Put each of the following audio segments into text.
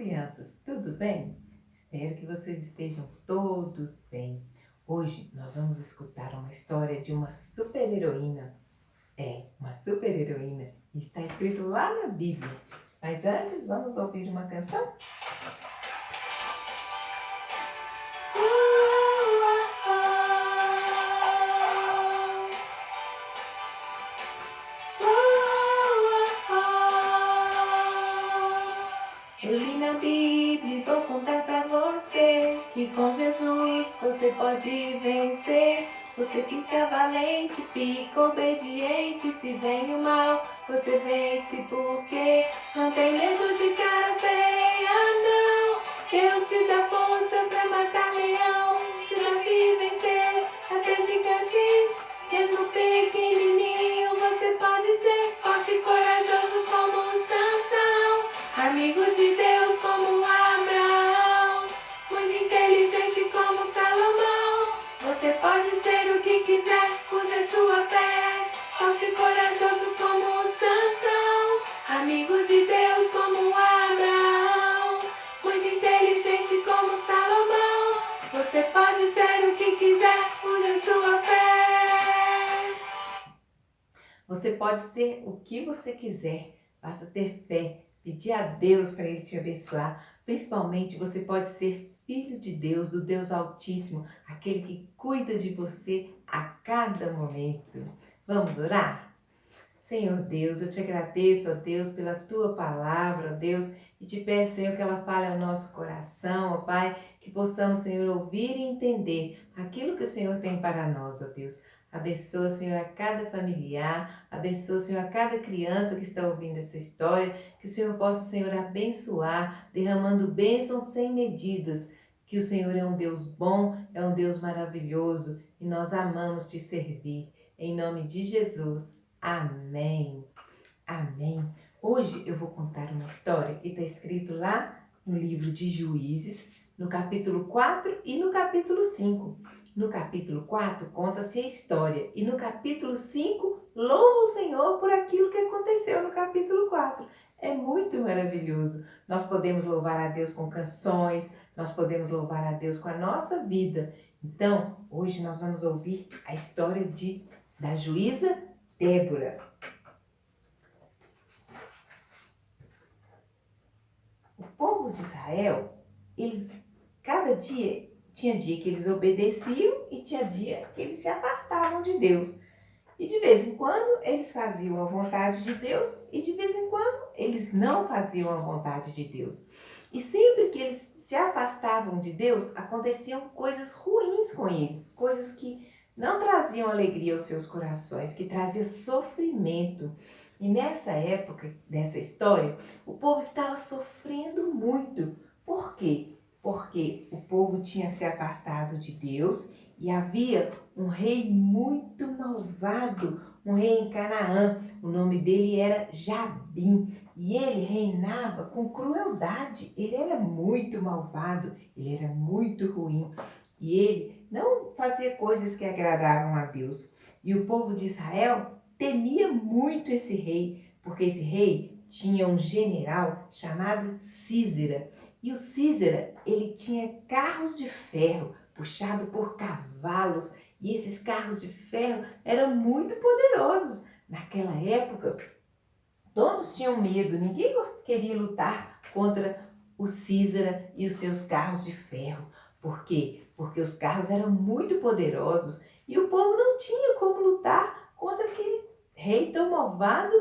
crianças, tudo bem? Espero que vocês estejam todos bem. Hoje nós vamos escutar uma história de uma super-heroína. Uma super-heroína. Está escrito lá na Bíblia. Mas antes, vamos ouvir uma canção? Eu li na Bíblia e vou contar pra você que com Jesus você pode vencer. Você fica valente, fica obediente. Se vem o mal, você vence porque não tem medo de cara feia, não. Deus te dá força pra matar leão. Se Davi vencer até gigante, mesmo pequenininho, você pode ser forte e corajoso como Sansão. Amigo de Deus como Abraão, muito inteligente como Salomão. Você pode ser o que quiser, use sua fé. Forte e corajoso como Sansão. Amigo de Deus como Abraão, muito inteligente como Salomão. Você pode ser o que quiser, use sua fé. Você pode ser o que você quiser, basta ter fé. Pedir a Deus para Ele te abençoar. Principalmente você pode ser filho de Deus, do Deus Altíssimo, aquele que cuida de você a cada momento. Vamos orar? Senhor Deus, eu te agradeço, ó Deus, pela Tua palavra, ó Deus, e te peço, Senhor, que ela fale ao nosso coração, ó Pai, que possamos, Senhor, ouvir e entender aquilo que o Senhor tem para nós, ó Deus. Abençoa, Senhor, a cada familiar, abençoa, Senhor, a cada criança que está ouvindo essa história, que o Senhor possa, Senhor, abençoar, derramando bênçãos sem medidas, que o Senhor é um Deus bom, é um Deus maravilhoso e nós amamos te servir. Em nome de Jesus, amém. Amém. Hoje eu vou contar uma história que está escrito lá no livro de Juízes, no capítulo 4 e no capítulo 5. No capítulo 4 conta-se a história e no capítulo 5 louva o Senhor por aquilo que aconteceu no capítulo 4. É muito maravilhoso. Nós podemos louvar a Deus com canções, nós podemos louvar a Deus com a nossa vida. Então, hoje nós vamos ouvir a história da juíza Débora. O povo de Israel, cada dia, tinha dia que eles obedeciam e tinha dia que eles se afastavam de Deus. E de vez em quando eles faziam a vontade de Deus e de vez em quando eles não faziam a vontade de Deus. E sempre que eles se afastavam de Deus, aconteciam coisas ruins com eles, coisas que não traziam alegria aos seus corações, que traziam sofrimento. E nessa época dessa história, o povo estava sofrendo muito. Por quê? Porque o povo tinha se afastado de Deus e havia um rei muito malvado, um rei em Canaã. O nome dele era Jabim e ele reinava com crueldade. Ele era muito malvado, ele era muito ruim e ele não fazia coisas que agradavam a Deus. E o povo de Israel temia muito esse rei, porque esse rei tinha um general chamado Císera. E o Císera, ele tinha carros de ferro puxado por cavalos, e esses carros de ferro eram muito poderosos. Naquela época, todos tinham medo, ninguém queria lutar contra o Císera e os seus carros de ferro. Por quê? Porque os carros eram muito poderosos e o povo não tinha como lutar contra aquele rei tão malvado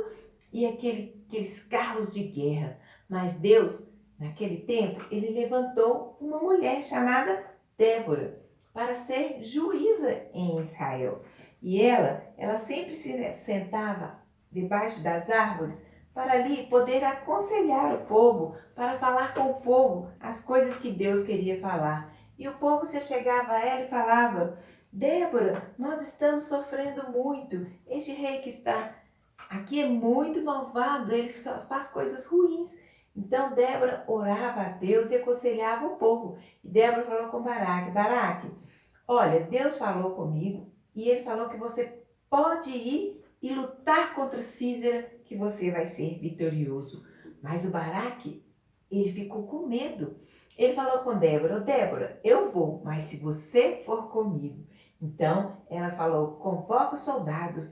e aqueles carros de guerra. Mas Deus, naquele tempo, ele levantou uma mulher chamada Débora para ser juíza em Israel. E ela sempre se sentava debaixo das árvores para ali poder aconselhar o povo, para falar com o povo as coisas que Deus queria falar. E o povo se chegava a ela e falava: Débora, nós estamos sofrendo muito. Este rei que está aqui é muito malvado, ele só faz coisas ruins. Então Débora orava a Deus e aconselhava o povo. E Débora falou com Baraque: Baraque, olha, Deus falou comigo e ele falou que você pode ir e lutar contra Císera, que você vai ser vitorioso. Mas o Baraque ele ficou com medo. Ele falou com Débora: "Ô, Débora, eu vou, mas se você for comigo." Então ela falou: "Convoca os soldados."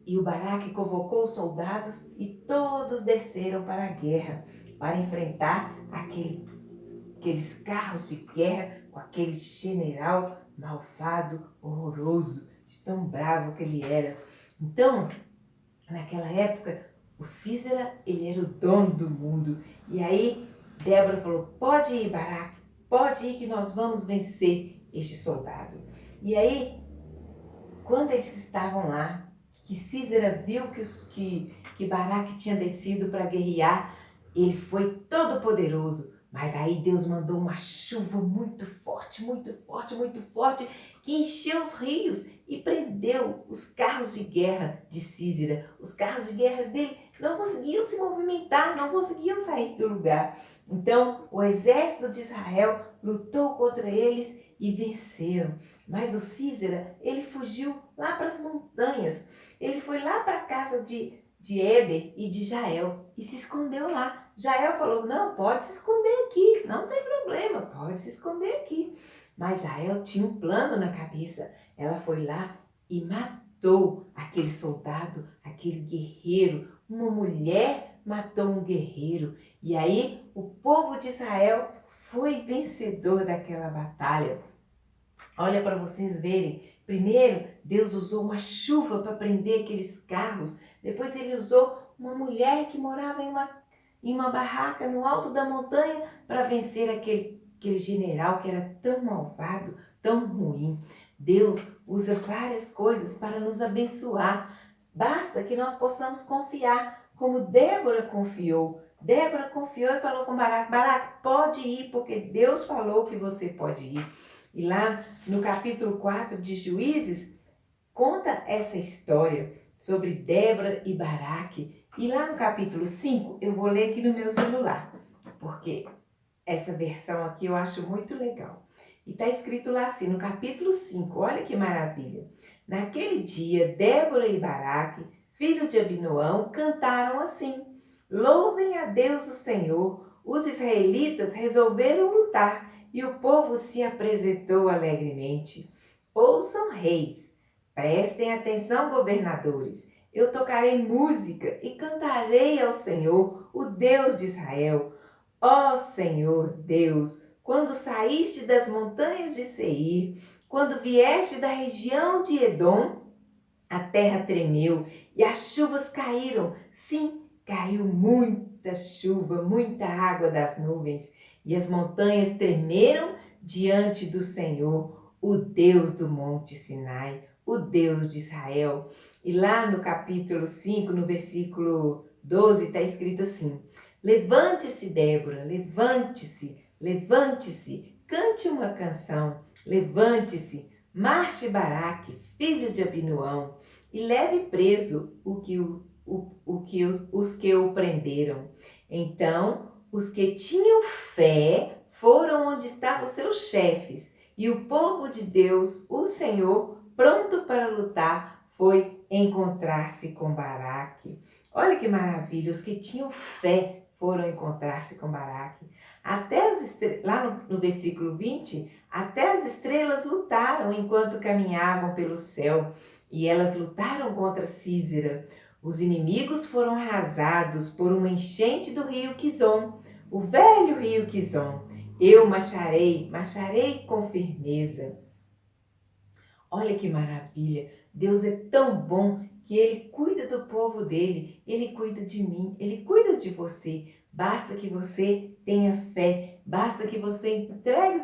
E o Baraque convocou os soldados e todos desceram para a guerra, para enfrentar aqueles carros de guerra com aquele general malvado, horroroso, de tão bravo que ele era. Então, naquela época, o Císera, ele era o dono do mundo. E aí, Débora falou: "Pode ir, Baraque, pode ir que nós vamos vencer este soldado." E aí, quando eles estavam lá, que Císera viu que Baraque tinha descido para guerrear, ele foi todo poderoso. Mas aí Deus mandou uma chuva muito forte, muito forte, muito forte, que encheu os rios e prendeu os carros de guerra de Císera. Os carros de guerra dele não conseguiam se movimentar, não conseguiam sair do lugar. Então o exército de Israel lutou contra eles e venceram. Mas o Císera, ele fugiu lá para as montanhas. Ele foi lá para a casa de Éber e de Jael e se escondeu lá. Jael falou: "Não, pode se esconder aqui, não tem problema, pode se esconder aqui." Mas Jael tinha um plano na cabeça. Ela foi lá e matou aquele soldado, aquele guerreiro. Uma mulher matou um guerreiro. E aí o povo de Israel foi vencedor daquela batalha. Olha para vocês verem. Primeiro, Deus usou uma chuva para prender aqueles carros. Depois ele usou uma mulher que morava em uma barraca no alto da montanha para vencer aquele general que era tão malvado, tão ruim. Deus usa várias coisas para nos abençoar. Basta que nós possamos confiar, como Débora confiou. Débora confiou e falou com Baraque: "Baraque, pode ir, porque Deus falou que você pode ir." E lá no capítulo 4 de Juízes, conta essa história sobre Débora e Baraque. E lá no capítulo 5, eu vou ler aqui no meu celular, porque essa versão aqui eu acho muito legal. E está escrito lá assim, no capítulo 5, olha que maravilha. "Naquele dia, Débora e Baraque, filho de Abinoão, cantaram assim: Louvem a Deus o Senhor. Os israelitas resolveram lutar e o povo se apresentou alegremente. Ouçam, reis, prestem atenção, governadores. Eu tocarei música e cantarei ao Senhor, o Deus de Israel. Ó Senhor Deus, quando saíste das montanhas de Seir, quando vieste da região de Edom, a terra tremeu e as chuvas caíram. Sim, caiu muita chuva, muita água das nuvens. E as montanhas tremeram diante do Senhor, o Deus do monte Sinai, o Deus de Israel." E lá no capítulo 5, no versículo 12, está escrito assim: "Levante-se, Débora, levante-se, levante-se, cante uma canção. Levante-se, marche, Baraque, filho de Abinoão, e leve preso os que o prenderam." Então os que tinham fé foram onde estavam seus chefes, e o povo de Deus, o Senhor, pronto para lutar, foi encontrar-se com Baraque. Olha que maravilha, os que tinham fé foram encontrar-se com Baraque. Lá no versículo 20, até as estrelas lutaram enquanto caminhavam pelo céu, e elas lutaram contra Císera. Os inimigos foram arrasados por uma enchente do rio Quizon, o velho rio Quizon. Eu marcharei com firmeza. Olha que maravilha, Deus é tão bom que Ele cuida do povo dele, Ele cuida de mim, Ele cuida de você. Basta que você tenha fé, basta que você entregue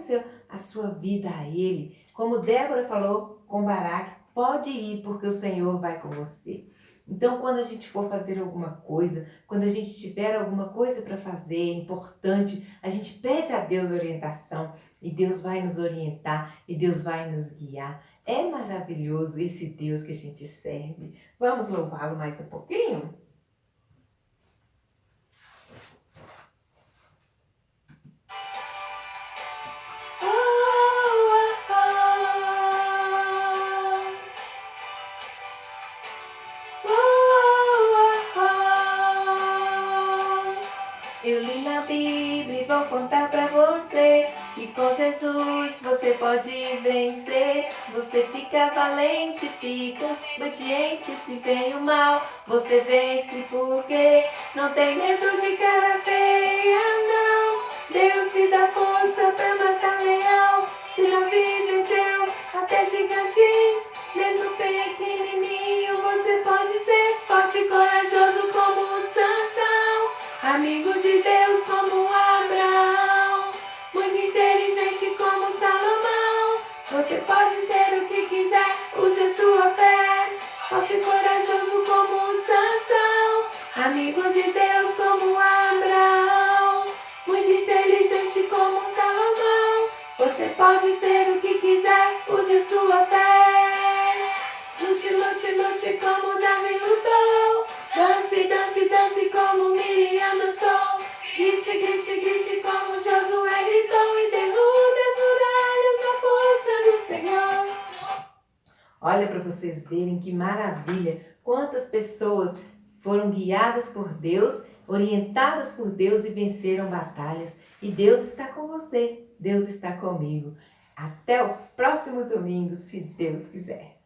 a sua vida a Ele. Como Débora falou com Baraque, pode ir porque o Senhor vai com você. Então, quando a gente for fazer alguma coisa, quando a gente tiver alguma coisa para fazer importante, a gente pede a Deus orientação e Deus vai nos orientar e Deus vai nos guiar. É maravilhoso esse Deus que a gente serve. Vamos louvá-lo mais um pouquinho? Eu li na Bíblia vou contar pra você que com Jesus você pode vencer. Você fica valente, fica obediente, se vem o mal, você vence porque não tem medo de cara feia, não. Deus te dá força pra matar leão. Se Davi venceu até gigante, mesmo pequenininho, você pode ser forte e corajoso como Sansão, amigo de Deus como Abraão, muito inteligente como Salomão. Você pode ser o que quiser, use a sua fé, forte e corajoso como Sansão, amigo de Deus como Abraão, muito inteligente como Salomão. Você pode ser o que quiser, use a sua fé. Lute, lute, lute como Davi lutou. Dance, dance, dance como Miriam dançou. Grite, grite, grite como Josué gritou. E derrube as muralhas na força do Senhor. Olha para vocês verem que maravilha. Quantas pessoas foram guiadas por Deus, orientadas por Deus e venceram batalhas. E Deus está com você, Deus está comigo. Até o próximo domingo, se Deus quiser.